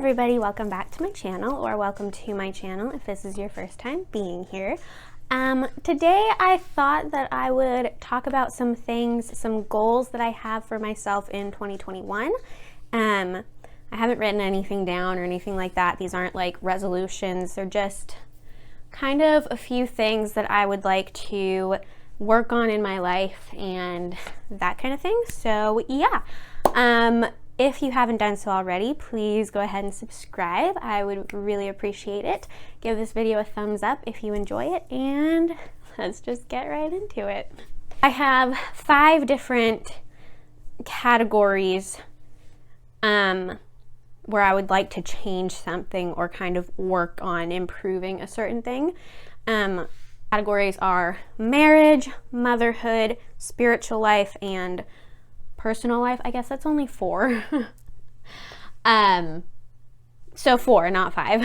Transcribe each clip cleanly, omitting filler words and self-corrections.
Everybody, welcome back to my channel, or welcome to my channel if this is your first time being here. Today I thought that I would talk about some things, some goals that I have for myself in 2021. I haven't written anything down or anything like that. These aren't like resolutions. They're just kind of a few things that I would like to work on in my life and that kind of thing. So yeah, if you haven't done so already, please go ahead and subscribe. I would really appreciate it. Give this video a thumbs up if you enjoy it, and let's just get right into it. I have 5 different categories where I would like to change something or kind of work on improving a certain thing. Categories are marriage, motherhood, spiritual life, and personal life. I guess that's only 4. So 4, not 5.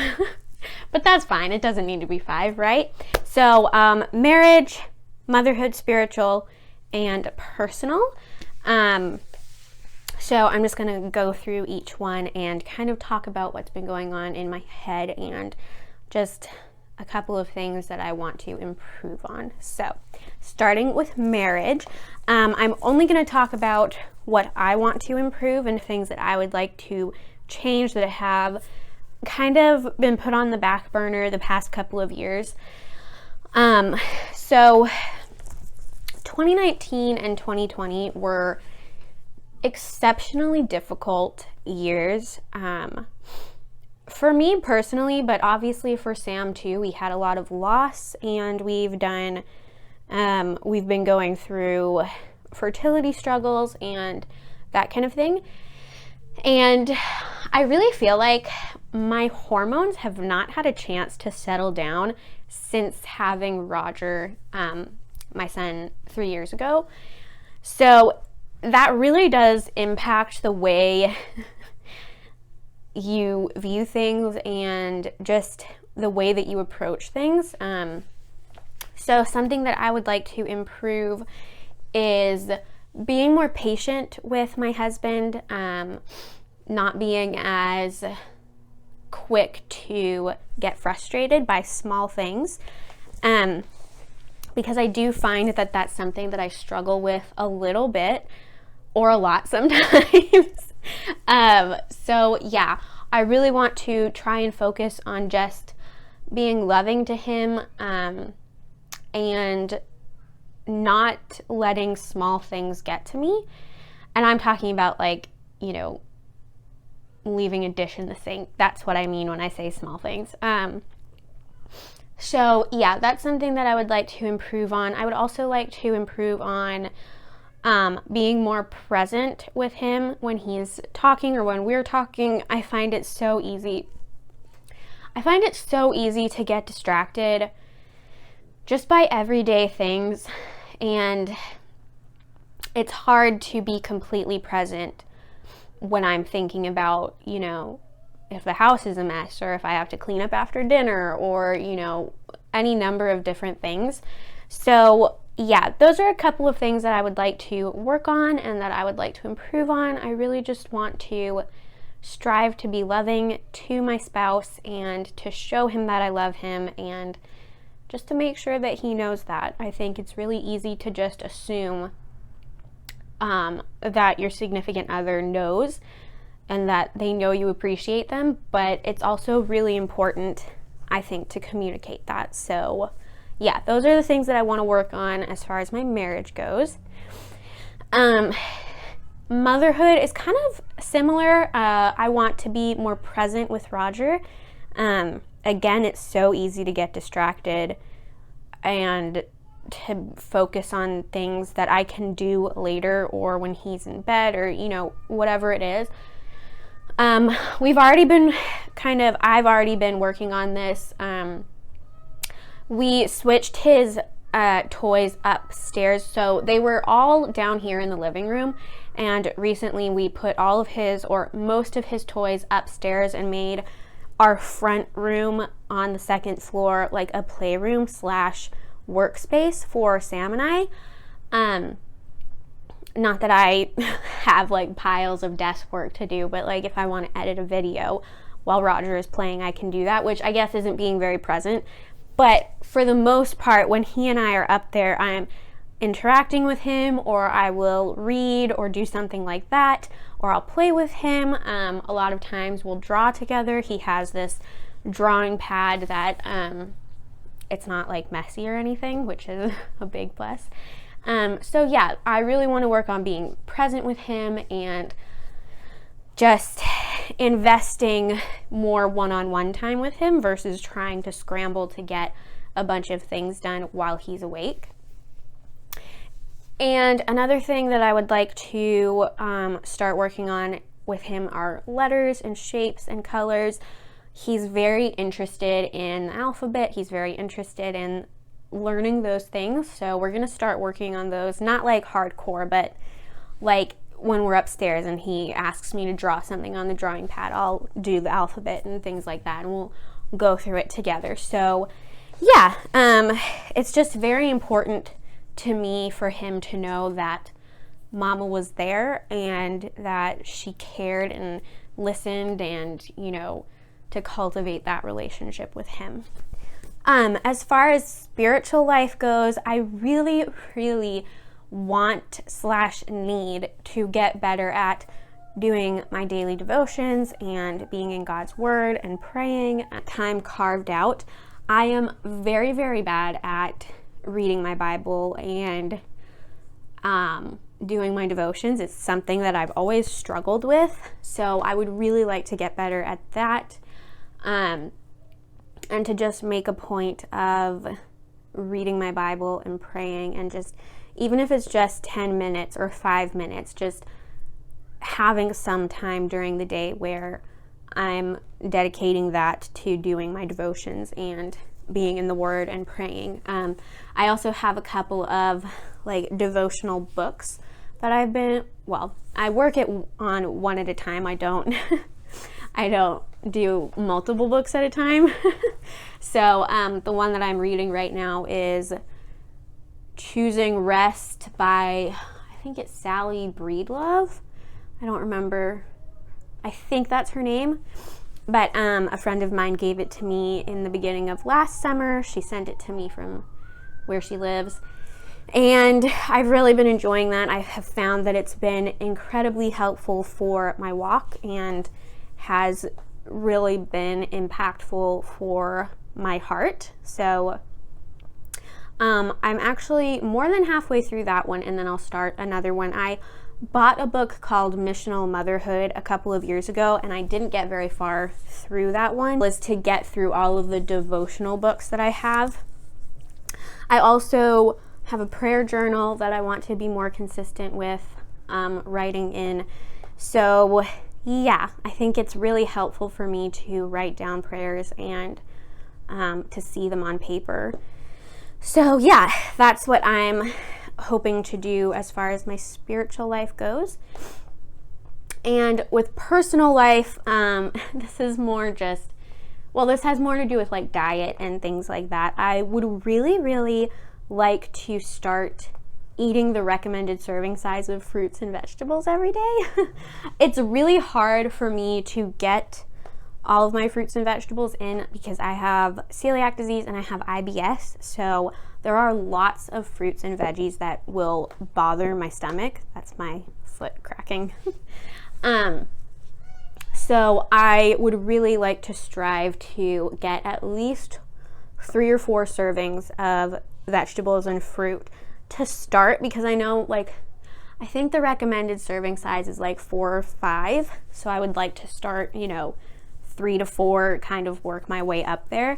But that's fine. It doesn't need to be 5, right? So marriage, motherhood, spiritual, and personal. So I'm just going to go through each one and kind of talk about what's been going on in my head and just a couple of things that I want to improve on. So starting with marriage, I'm only going to talk about what I want to improve and things that I would like to change that have kind of been put on the back burner the past couple of years. So 2019 and 2020 were exceptionally difficult years for me personally, but obviously for Sam too. We had a lot of loss, and we've been going through fertility struggles and that kind of thing. And I really feel like my hormones have not had a chance to settle down since having Roger, my son, 3 years ago. So that really does impact the way you view things and just the way that you approach things. So something that I would like to improve is being more patient with my husband, not being as quick to get frustrated by small things, because I do find that that's something that I struggle with a little bit or a lot sometimes. So yeah, I really want to try and focus on just being loving to him, and not letting small things get to me. And I'm talking about, like, you know, leaving a dish in the sink. That's what I mean when I say small things. So yeah, that's something that I would like to improve on. I would also like to improve on being more present with him when he's talking or when we're talking. I find it so easy to get distracted just by everyday things, and it's hard to be completely present when I'm thinking about, you know, if the house is a mess, or if I have to clean up after dinner, or, you know, any number of different things. So yeah, those are a couple of things that I would like to work on and that I would like to improve on. I really just want to strive to be loving to my spouse and to show him that I love him, and just to make sure that he knows that. I think it's really easy to just assume that your significant other knows and that they know you appreciate them, but it's also really important, I think, to communicate that. So yeah, those are the things that I want to work on as far as my marriage goes. Motherhood is kind of similar. I want to be more present with Roger. Again, it's so easy to get distracted and to focus on things that I can do later, or when he's in bed, or, you know, whatever it is. I've already been working on this. We switched his toys upstairs. So they were all down here in the living room, and recently we put all of his, or most of his, toys upstairs and made our front room on the 2nd floor like a playroom / workspace for Sam and I. Not that I have like piles of desk work to do, but like if I want to edit a video while Roger is playing, I can do that, which I guess isn't being very present. But for the most part, when he and I are up there, I'm interacting with him, or I will read or do something like that, or I'll play with him. A lot of times we'll draw together. He has this drawing pad that it's not like messy or anything, which is a big plus. So yeah, I really want to work on being present with him and just investing more one-on-one time with him versus trying to scramble to get a bunch of things done while he's awake. And another thing that I would like to start working on with him are letters and shapes and colors. He's very interested in the alphabet. He's very interested in learning those things. So we're going to start working on those, not like hardcore, but like when we're upstairs and he asks me to draw something on the drawing pad, I'll do the alphabet and things like that, and we'll go through it together. So yeah, it's just very important to me for him to know that Mama was there and that she cared and listened, and, you know, to cultivate that relationship with him. As far as spiritual life goes, I really, really want / need to get better at doing my daily devotions and being in God's Word and praying, time carved out. I am very, very bad at reading my Bible and doing my devotions. It's something that I've always struggled with, so I would really like to get better at that, and to just make a point of reading my Bible and praying, and just, even if it's just 10 minutes or 5 minutes, just having some time during the day where I'm dedicating that to doing my devotions and being in the Word and praying. I also have a couple of like devotional books that I work on one at a time. I don't do multiple books at a time. So the one that I'm reading right now is Choosing Rest by, I think it's Sally Breedlove. I don't remember. I think that's her name. But a friend of mine gave it to me in the beginning of last summer. She sent it to me from where she lives. And I've really been enjoying that. I have found that it's been incredibly helpful for my walk and has really been impactful for my heart. So I'm actually more than halfway through that one, and then I'll start another one. I bought a book called Missional Motherhood a couple of years ago, and I didn't get very far through that one. It was to get through all of the devotional books that I have. I also have a prayer journal that I want to be more consistent with writing in. So yeah, I think it's really helpful for me to write down prayers and to see them on paper. So yeah, that's what I'm hoping to do as far as my spiritual life goes. And with personal life, this is more just, well, this has more to do with like diet and things like that. I would really, really like to start eating the recommended serving size of fruits and vegetables every day. It's really hard for me to get all of my fruits and vegetables in because I have celiac disease and I have IBS. So there are lots of fruits and veggies that will bother my stomach. That's my foot cracking. So I would really like to strive to get at least 3 or 4 servings of vegetables and fruit to start, because I know, like, I think the recommended serving size is like 4 or 5. So I would like to start, 3 to 4, kind of work my way up there.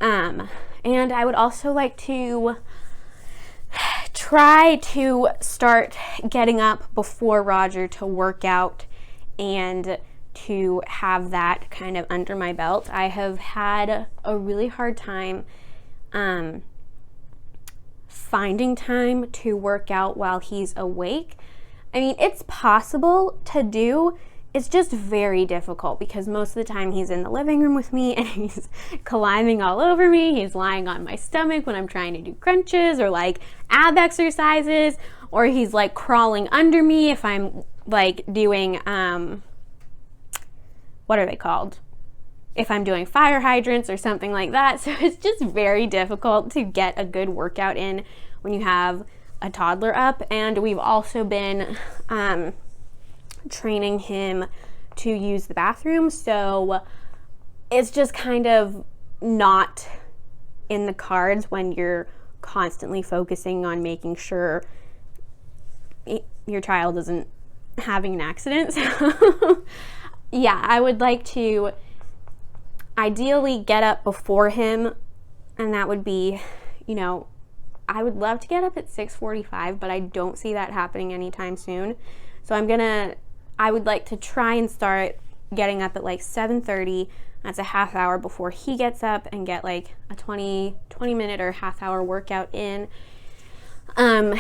And I would also like to try to start getting up before Roger to work out and to have that kind of under my belt. I have had a really hard time finding time to work out while he's awake. I mean, it's possible to do. It's just very difficult because most of the time he's in the living room with me and he's climbing all over me. He's lying on my stomach when I'm trying to do crunches or like ab exercises, or he's like crawling under me if I'm like doing, what are they called? if I'm doing fire hydrants or something like that. So it's just very difficult to get a good workout in when you have a toddler up. And we've also been training him to use the bathroom, so it's just kind of not in the cards when you're constantly focusing on making sure your child isn't having an accident. So yeah, I would like to ideally get up before him, and that would be, you know, I would love to get up at 6:45, but I don't see that happening anytime soon. So I would like to try and start getting up at like 7:30. That's a half hour before he gets up, and get like a 20 minute or half hour workout in, and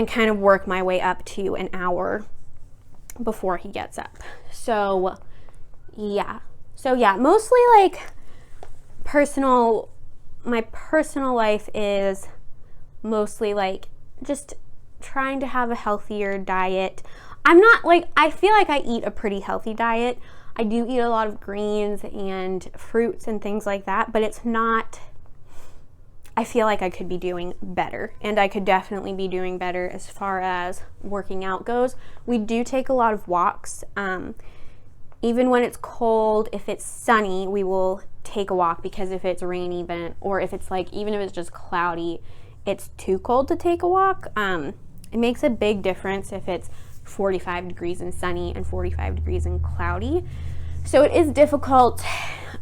kind of work my way up to an hour before he gets up. So yeah, mostly like my personal life is mostly like just trying to have a healthier diet. I feel like I eat a pretty healthy diet. I do eat a lot of greens and fruits and things like that, but it's not, I feel like I could be doing better, and I could definitely be doing better as far as working out goes. We do take a lot of walks. Even when it's cold, if it's sunny, we will take a walk, because if it's rainy, or if it's like, even if it's just cloudy, it's too cold to take a walk. It makes a big difference if it's 45 degrees and sunny and 45 degrees and cloudy. So it is difficult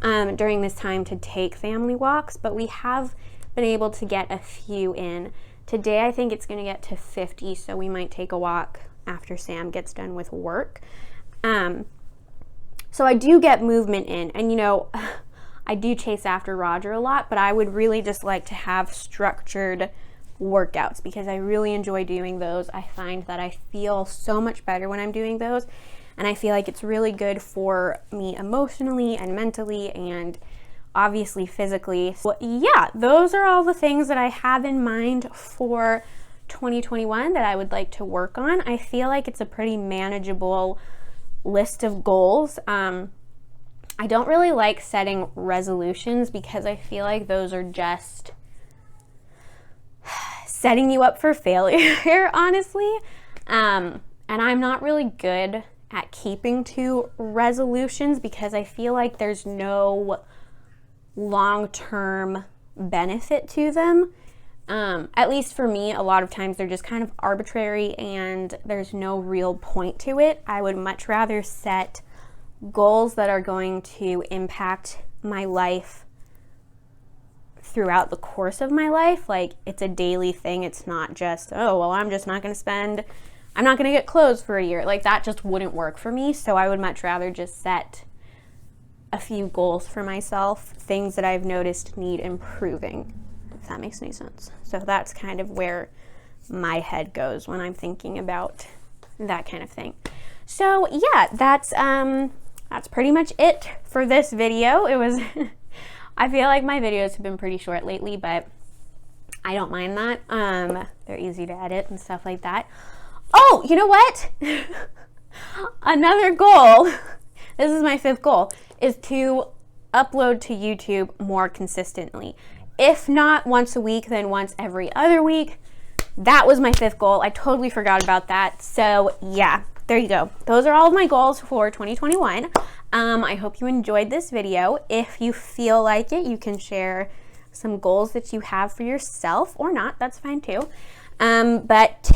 during this time to take family walks, but we have been able to get a few in. Today I think it's going to get to 50, so we might take a walk after Sam gets done with work. So I do get movement in, and you know, I do chase after Roger a lot, but I would really just like to have structured workouts, because I really enjoy doing those. I find that I feel so much better when I'm doing those, and I feel like it's really good for me emotionally and mentally, and obviously physically. So yeah, those are all the things that I have in mind for 2021 that I would like to work on. I feel like it's a pretty manageable list of goals. I don't really like setting resolutions, because I feel like those are just setting you up for failure, honestly. And I'm not really good at keeping to resolutions, because I feel like there's no long-term benefit to them. At least for me, a lot of times they're just kind of arbitrary and there's no real point to it. I would much rather set goals that are going to impact my life throughout the course of my life. Like, it's a daily thing. It's not just, oh, well, I'm not going to get clothes for a year. Like, that just wouldn't work for me. So I would much rather just set a few goals for myself, things that I've noticed need improving, if that makes any sense. So that's kind of where my head goes when I'm thinking about that kind of thing. So yeah, that's pretty much it for this video. It was I feel like my videos have been pretty short lately, but I don't mind that. They're easy to edit and stuff like that. Oh, you know what? Another goal, this is my 5th goal, is to upload to YouTube more consistently. If not once a week, then once every other week. That was my 5th goal. I totally forgot about that. So yeah, there you go. Those are all of my goals for 2021. I hope you enjoyed this video. If you feel like it, you can share some goals that you have for yourself, or not, that's fine too. But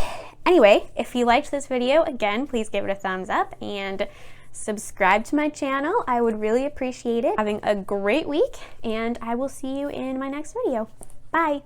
anyway, if you liked this video, again, please give it a thumbs up and subscribe to my channel. I would really appreciate it. Having a great week, and I will see you in my next video. Bye.